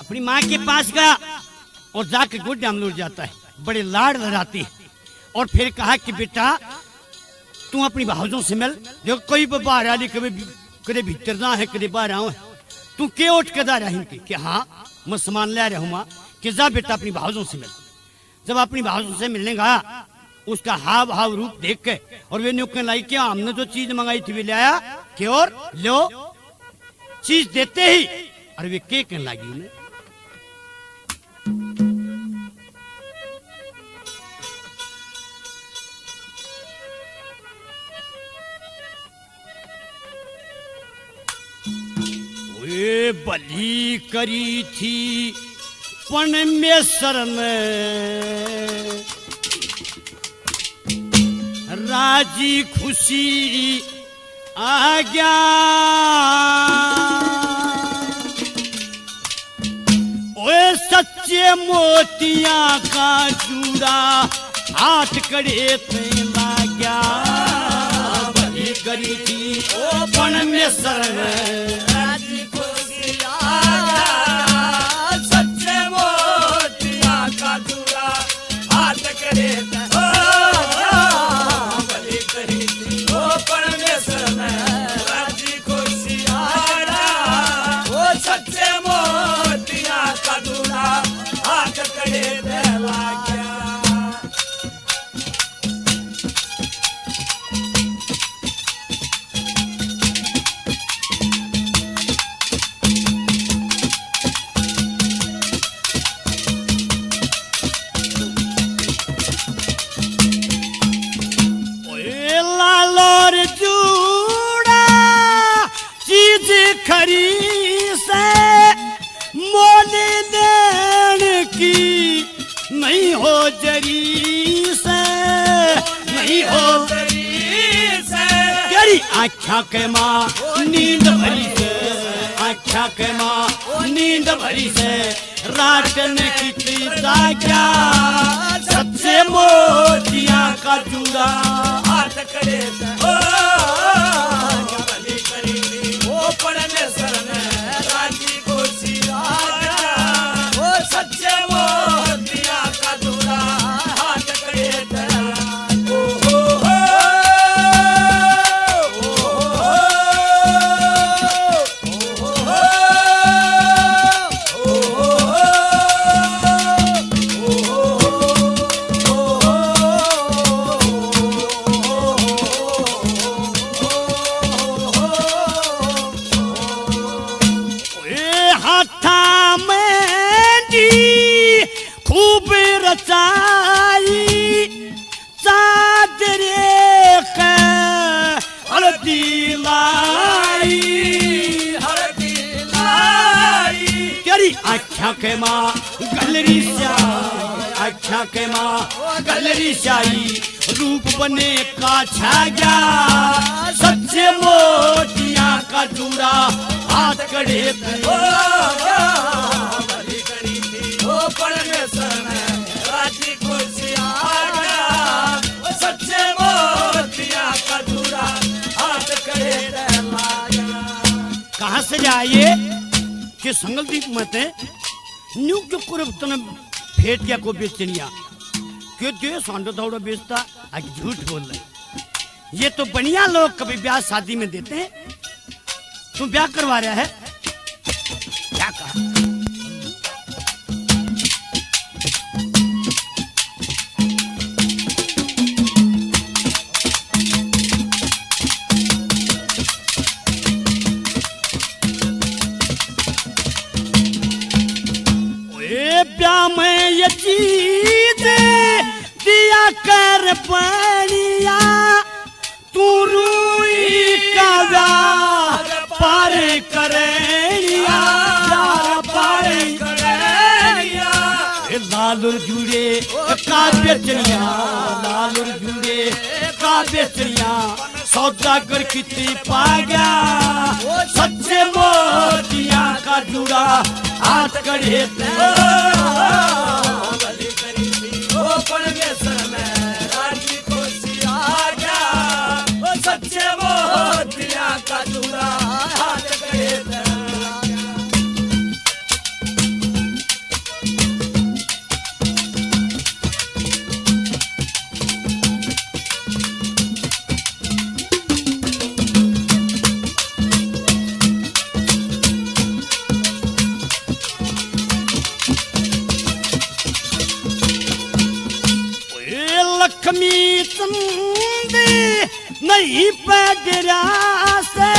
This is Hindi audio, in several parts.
अपनी माँ के पास गया और जाके गोड्या में लुट जाता है, बड़े लाड़ लड़ाती है और फिर कहा कि बेटा तू अपनी भावजों से मिल, जो कोई बाहर आली कभी कदे भीतर ना है कदे बाहर आऊं है, तू के उठ के दा रही कि हाँ मैं सामान ले रहा हूँ कि जा बेटा अपनी भावजों से मिल। जब अपनी भावजों से मिलने गया उसका हाव भाव रूप देख के और वे न्यूकने लाई क्या हमने जो चीज मंगाई थी वे ले आया कि और लो चीज देते ही और वे के कहने लगी उन्हें वे बली करी थी पण में शरण राजी खुशी आ गया। ओए सच्चे मोतियां का जूड़ा हाथ कड़े पे ला गया। बली करी थी ओ पण में शरण राजी खुशी आ गया। सच्चे मोतियां का जूड़ा हाथ करे खरी से मोल देने की नहीं हो जरी से नहीं हो जरी से तेरी आँखा के माँ नींद भरी से आँखा के माँ नींद भरी से रात में कितनी जाग्या। सच्चे मोतियां का जूड़ा हाथ करे राजी खुशी आ गया। ओ सच्चे मोतियां का जूड़ा हाथ करे ओ हो आख्या के माँ गलरी श्याई आख्या के माँ गलरी श्याई रूप बने का छा गया। सच्चे मोतियां का जूड़ा हाथ कड़े राजी खुशी आ गया। सच्चे मोतियां का जूड़ा हाथ करे कहाँ से जाइए कि संगलदीप मते न्यू के कुरबतन फेट क्या को बेचनिया क्यों दे सांडो दौड़ा बेचता आज झूठ बोल रहे। ये तो बढ़िया लोग कभी ब्याह शादी में देते हैं। तू ब्याह करवा रहा है क्या कहा? ब्याह में ये चीज दिया कर पड़िया तू रूई का पार करेनिया पार करेनिया। लालुर जुड़े का बेचनिया लालुर जुड़े का बेचनिया सौदागर कितनी पा गया। सच्चे मोतियां का जुड़ा हाथ कड़े राजी खुशी आ गया। सच्चे मोतियां का जूड़ा हाथ करे सही पे गिरा से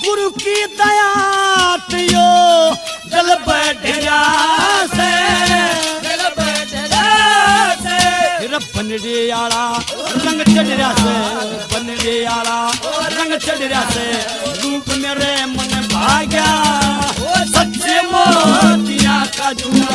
गुरु की दया तियो दिल पे गिरा से बनरे आला रंग चढ़िया से बनरे आला रंग चढ़िया से रूप मेरे मन भाग्या सच्चे मोतिया का जुआ